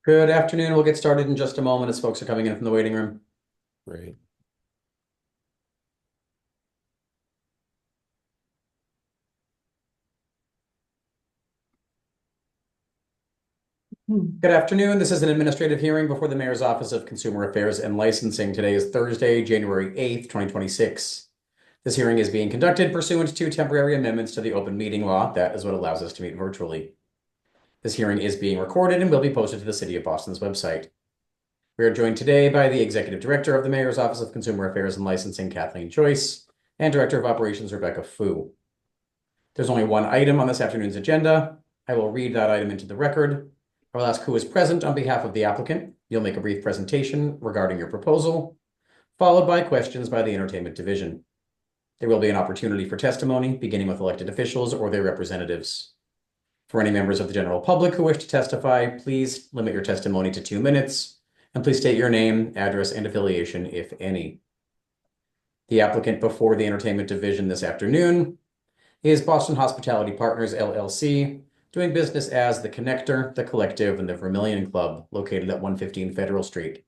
Good afternoon. We'll get started in just a moment as folks are coming in from the waiting room. Great. Good afternoon. This is an administrative hearing before the Mayor's Office of Consumer Affairs and Licensing. Today is Thursday, January 8th, 2026. This hearing is being conducted pursuant to temporary amendments to the open meeting law. That is what allows us to meet virtually. This hearing is being recorded and will be posted to the City of Boston's website. We are joined today by the Executive Director of the Mayor's Office of Consumer Affairs and Licensing, Kathleen Joyce, and Director of Operations, Rebecca Fu. There's only one item on this afternoon's agenda. I will read that item into the record. I will ask who is present on behalf of the applicant. You'll make a brief presentation regarding your proposal, followed by questions by the Entertainment Division. There will be an opportunity for testimony, beginning with elected officials or their representatives. For any members of the general public who wish to testify, please limit your testimony to 2 minutes, and please state your name, address, and affiliation, if any. The applicant before the Entertainment Division this afternoon is Boston Hospitality Partners, LLC, doing business as The Connector, The Collective, and The Vermilion Club, located at 115 Federal Street.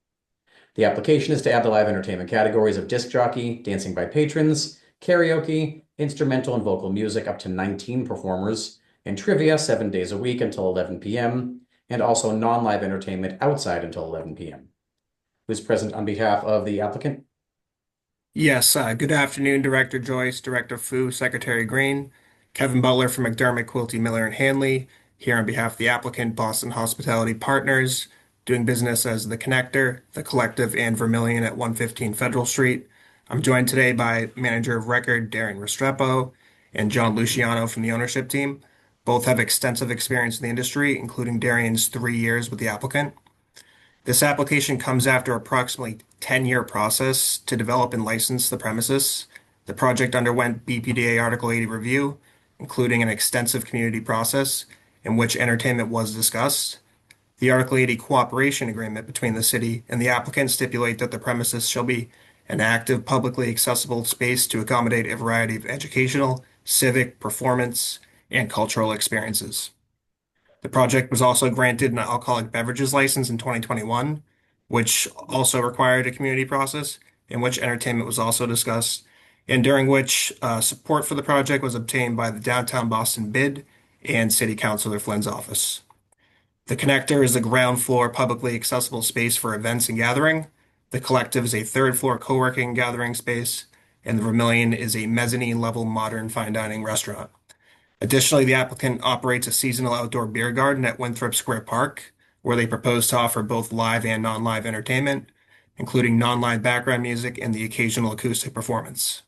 The application is to add the live entertainment categories of disc jockey, dancing by patrons, karaoke, instrumental and vocal music up to 19 performers, and trivia 7 days a week until 11 p.m., and also non-live entertainment outside until 11 p.m. Who's present on behalf of the applicant? Yes, good afternoon, Director Joyce, Director Fu, Secretary Green, Kevin Butler from McDermott, Quilty, Miller, and Hanley, here on behalf of the applicant, Boston Hospitality Partners, doing business as The Connector, The Collective, and Vermilion at 115 Federal Street. I'm joined today by Manager of Record Darren Restrepo and John Luciano from the ownership team. Both have extensive experience in the industry, including Darian's 3 years with the applicant. This application comes after approximately 10-year process to develop and license the premises. The project underwent BPDA Article 80 review, including an extensive community process in which entertainment was discussed. The Article 80 cooperation agreement between the city and the applicant stipulate that the premises shall be an active, publicly accessible space to accommodate a variety of educational, civic, performance, and cultural experiences. The project was also granted an alcoholic beverages license in 2021, which also required a community process in which entertainment was also discussed, and during which support for the project was obtained by the Downtown Boston BID and City Councilor Flynn's office. The Connector is a ground floor publicly accessible space for events and gathering. The Collective is a third floor co-working and gathering space, and the Vermilion is a mezzanine level modern fine dining restaurant. Additionally, the applicant operates a seasonal outdoor beer garden at Winthrop Square Park, where they propose to offer both live and non-live entertainment, including non-live background music and the occasional acoustic performance.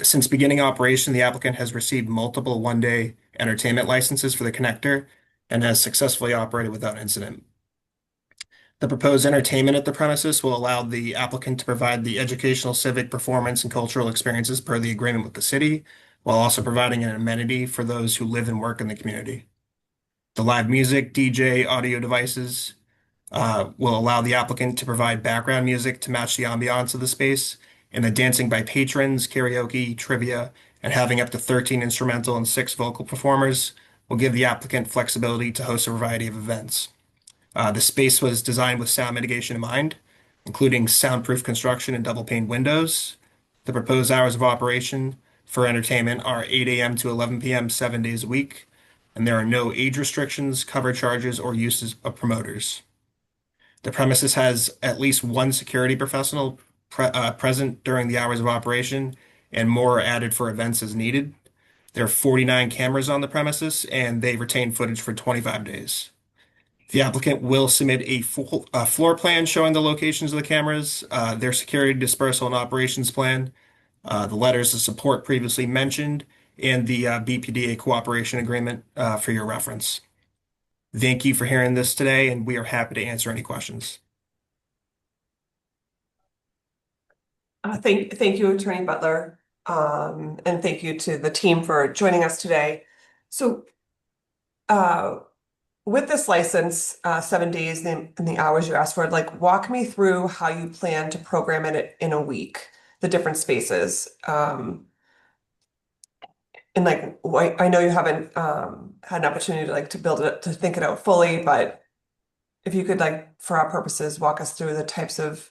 Since beginning operation, the applicant has received multiple one-day entertainment licenses for the connector and has successfully operated without incident. The proposed entertainment at the premises will allow the applicant to provide the educational, civic, performance, and cultural experiences per the agreement with the city, while also providing an amenity for those who live and work in the community. The live music, DJ, audio devices will allow the applicant to provide background music to match the ambiance of the space, and the dancing by patrons, karaoke, trivia, and having up to 13 instrumental and 6 vocal performers will give the applicant flexibility to host a variety of events. The space was designed with sound mitigation in mind, including soundproof construction and double-pane windows. The proposed hours of operation for entertainment are 8 a.m. to 11 p.m. 7 days a week, and there are no age restrictions, cover charges, or uses of promoters. The premises has at least one security professional present during the hours of operation, and more are added for events as needed. There are 49 cameras on the premises, and they retain footage for 25 days. The applicant will submit a floor plan showing the locations of the cameras, their security dispersal and operations plan, the letters of support previously mentioned, and the BPDA cooperation agreement for your reference. Thank you for hearing this today, and we are happy to answer any questions. Thank you, Attorney Butler, and thank you to the team for joining us today. So, uh, with this license, 7 days and the hours you asked for, like, walk me through how you plan to program it in a week, the different spaces. And I know you haven't had an opportunity to build it to think it out fully, but if you could, like, for our purposes, walk us through the types of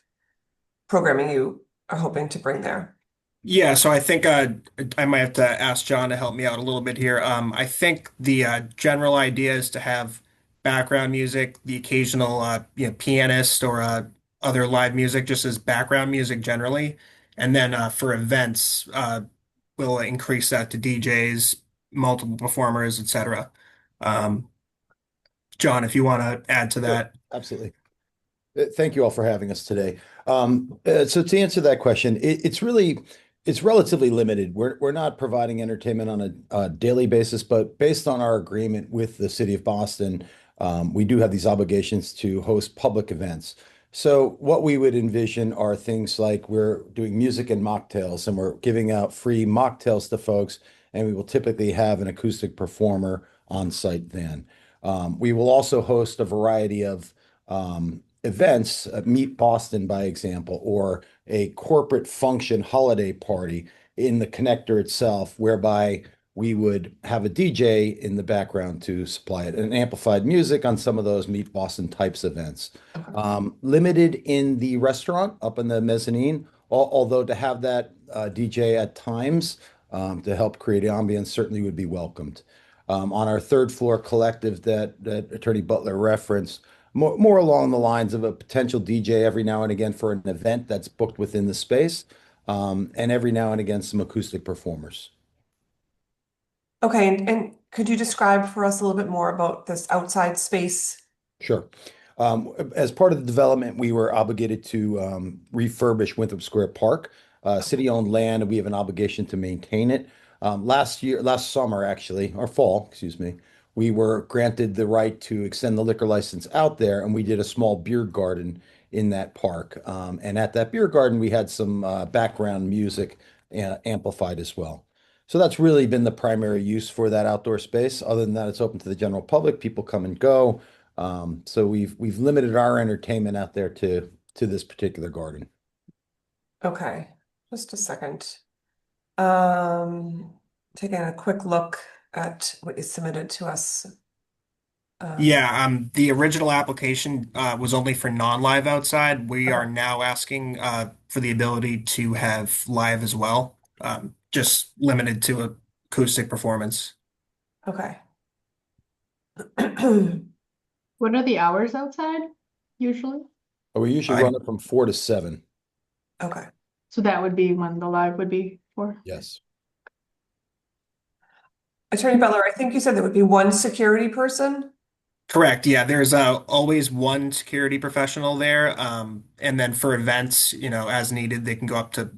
programming you are hoping to bring there. Yeah, so I think I might have to ask John to help me out a little bit here. I think the general idea is to have background music, the occasional pianist or other live music, just as background music generally, and then for events, we'll increase that to DJs, multiple performers, etc. Um, John, if you want to add to Sure, that. absolutely. Thank you all for having us today. So to answer that question, it's relatively limited. We're not providing entertainment on a daily basis, but based on our agreement with the city of Boston, we do have these obligations to host public events. So what we would envision are things like we're doing music and mocktails, and we're giving out free mocktails to folks, and we will typically have an acoustic performer on site then. We will also host a variety of events, Meet Boston, by example, or a corporate function holiday party in the connector itself, whereby we would have a DJ in the background to supply it and amplified music on some of those Meet Boston types events. Limited in the restaurant up in the mezzanine, although to have that DJ at times to help create ambience certainly would be welcomed. On our third floor collective that Attorney Butler referenced, more along the lines of a potential DJ every now and again for an event that's booked within the space, and every now and again some acoustic performers. Okay, and could you describe for us a little bit more about this outside space? Sure. As part of the development, we were obligated to refurbish Winthrop Square Park, city-owned land, and we have an obligation to maintain it. Last summer, actually, or fall, excuse me, we were granted the right to extend the liquor license out there, and we did a small beer garden in that park. And at that beer garden, we had some background music amplified as well. So that's really been the primary use for that outdoor space. Other than that, it's open to the general public. People come and go. So we've limited our entertainment out there to this particular garden. Okay, just a second. Taking a quick look at what you submitted to us. Yeah, the original application was only for non-live outside. We are now asking for the ability to have live as well, just limited to acoustic performance. Okay. What are the hours outside usually? We usually run it from 4 to 7. Okay. So that would be when the live would be for. Yes. Attorney Butler, I think you said there would be one security person. Correct. Yeah, there's always one security professional there. And then for events, as needed, they can go up to,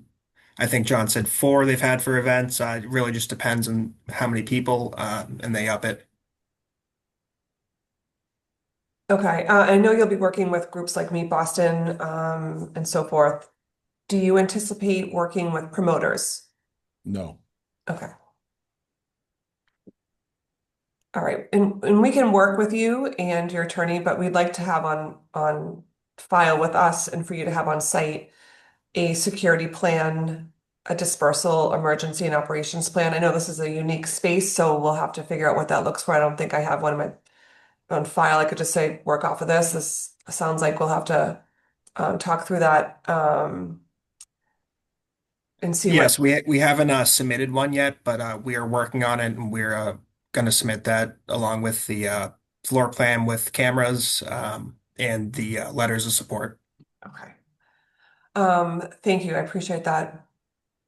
I think John said 4 they've had for events. It really just depends on how many people, and they up it. Okay. I know you'll be working with groups like Meet Boston, and so forth. Do you anticipate working with promoters? No. Okay. All right. And we can work with you and your attorney, but we'd like to have on file with us and for you to have on site a security plan, a dispersal, emergency and operations plan. I know this is a unique space, so we'll have to figure out what that looks for. I don't think I have one in my on file. I could just say work off of this. This sounds like we'll have to talk through that and see what. Yes, we haven't submitted one yet, but we are working on it, and we're going to submit that along with the floor plan with cameras and the letters of support. Okay. Thank you. I appreciate that.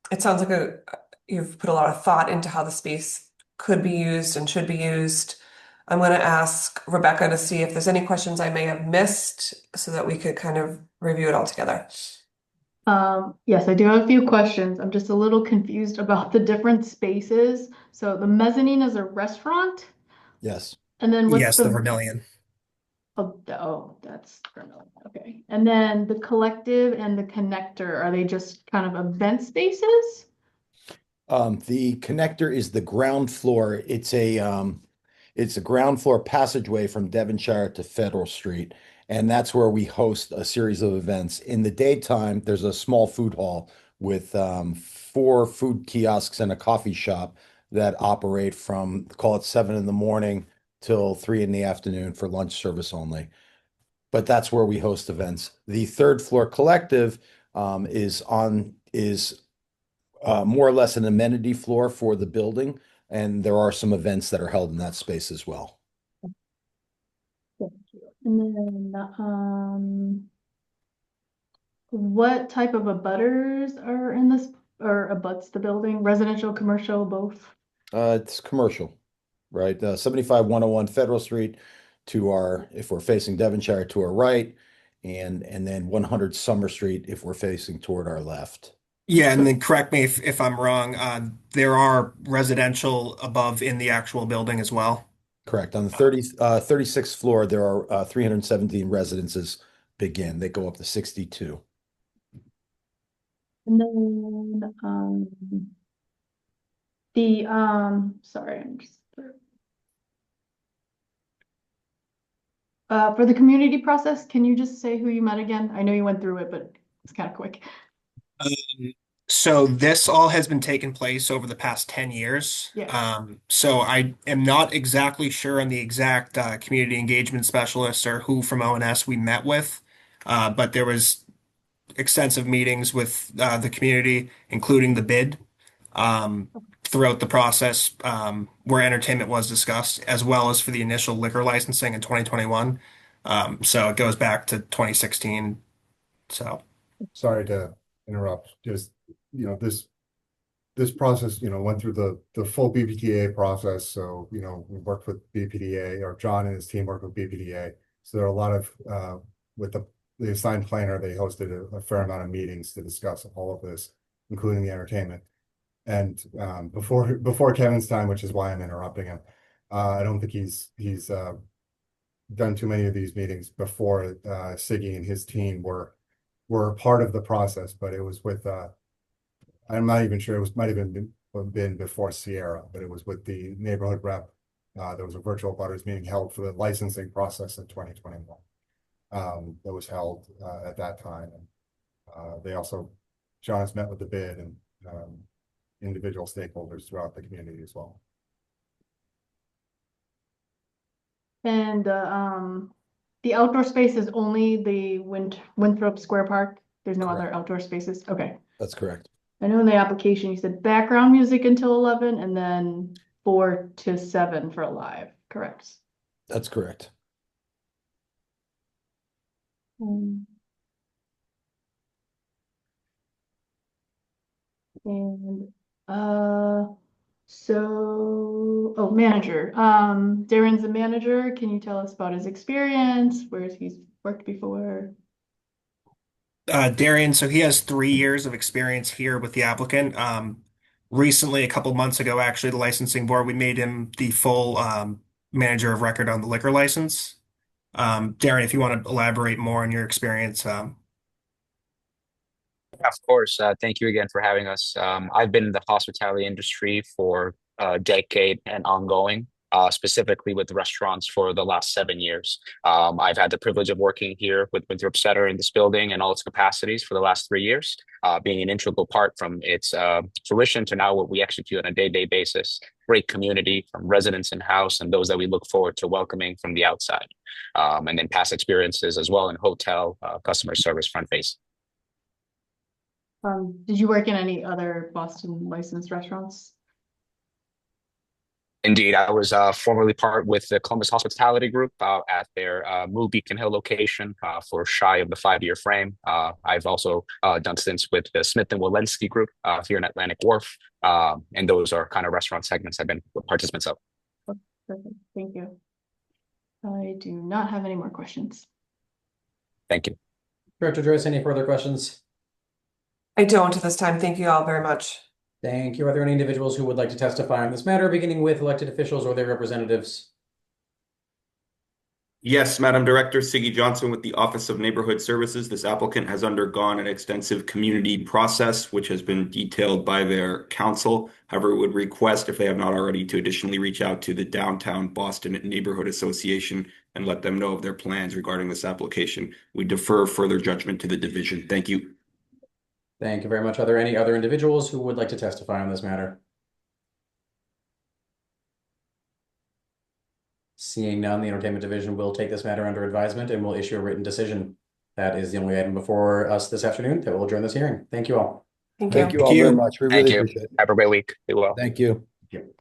It sounds like you've put a lot of thought into how the space could be used and should be used. I'm going to ask Rebecca to see if there's any questions I may have missed so that we could kind of review it all together. Yes, I do have a few questions. I'm just a little confused about the different spaces. So the mezzanine is a restaurant, Yes. and then what's Yes, the Vermilion. That's Vermilion. Okay. And then the collective and the connector, are they just kind of event spaces? The connector is the ground floor. It's a ground floor passageway from Devonshire to Federal Street, and that's where we host a series of events. In the daytime, there's a small food hall with 4 food kiosks and a coffee shop that operate from, call it 7 in the morning till 3 in the afternoon for lunch service only. but that's where we host events. The third floor collective is more or less an amenity floor for the building, and there are some events that are held in that space as well. Thank you. And then, what type of abutters are in this or abuts the building? Residential, commercial, both? It's commercial, right? 75101 Federal Street to our, if we're facing Devonshire, to our right, and then 100 Summer Street if we're facing toward our left. Yeah, and then correct me if I'm wrong. There are residential above in the actual building as well. Correct. On the 36th floor, there are 317 residences begin. They go up to 62. And then, sorry, I'm just. For the community process, can you just say who you met again? I know you went through it, but it's kind of quick. So this all has been taking place over the past 10 years. Yeah. So I am not exactly sure on the exact community engagement specialist or who from ONS we met with, but there was extensive meetings with the community, including the bid, throughout the process, where entertainment was discussed, as well as for the initial liquor licensing in 2021. So it goes back to 2016. So. Sorry to interrupt. Just, this process, went through the full BPDA process. So, we worked with BPDA, or John and his team worked with BPDA. So there are a lot of, with the assigned planner, they hosted a fair amount of meetings to discuss all of this, including the entertainment. And before Kevin's time, which is why I'm interrupting him, I don't think he's done too many of these meetings before. Siggy and his team were part of the process, but it was with I'm not even sure, might have been before Sierra, but it was with the neighborhood rep. There was a virtual butters meeting held for the licensing process in 2021. That was held at that time. And John has met with the bid and individual stakeholders throughout the community as well. And the outdoor space is only the Winthrop Square Park. There's no other Correct. outdoor spaces. Okay. That's correct. I know in the application you said background music until 11 and then 4 to 7 for live, correct? That's correct. And manager. Darren's the manager. Can you tell us about his experience? Where he's worked before? Darian, so he has 3 years of experience here with the applicant. Recently, a couple months ago, actually, the licensing board, we made him the full manager of record on the liquor license. Darian, if you want to elaborate more on your experience. Of course. Thank you again for having us. I've been in the hospitality industry for a decade and ongoing, specifically with restaurants for the last 7 years. I've had the privilege of working here with Winthrop Center in this building and all its capacities for the last 3 years, being an integral part from its fruition to now what we execute on a day-to-day basis. Great community from residents in-house and those that we look forward to welcoming from the outside. And then past experiences as well in hotel, customer service, front face. Did you work in any other Boston licensed restaurants? Indeed, I was formerly part with the Columbus Hospitality Group at their Moole Beacon Hill location for shy of the 5-year frame. I've also done stints with the Smith and Walensky Group here in Atlantic Wharf, and those are kind of restaurant segments I've been participants of. Perfect. Thank you. I do not have any more questions. Thank you. Director Joyce, any further questions? I don't at this time. Thank you all very much. Thank you. Are there any individuals who would like to testify on this matter, beginning with elected officials or their representatives? Yes, Madam Director, Siggy Johnson with the Office of Neighborhood Services. This applicant has undergone an extensive community process, which has been detailed by their counsel. However, would request, if they have not already, to additionally reach out to the Downtown Boston Neighborhood Association and let them know of their plans regarding this application. We defer further judgment to the division. Thank you. Thank you very much. Are there any other individuals who would like to testify on this matter? Seeing none, the Entertainment Division will take this matter under advisement and will issue a written decision. That is the only item before us this afternoon that will adjourn this hearing. Thank you all. Thank you. Thank you all very much. We Thank really you. appreciate it. Have a great week. Be well. Thank you. Thank you.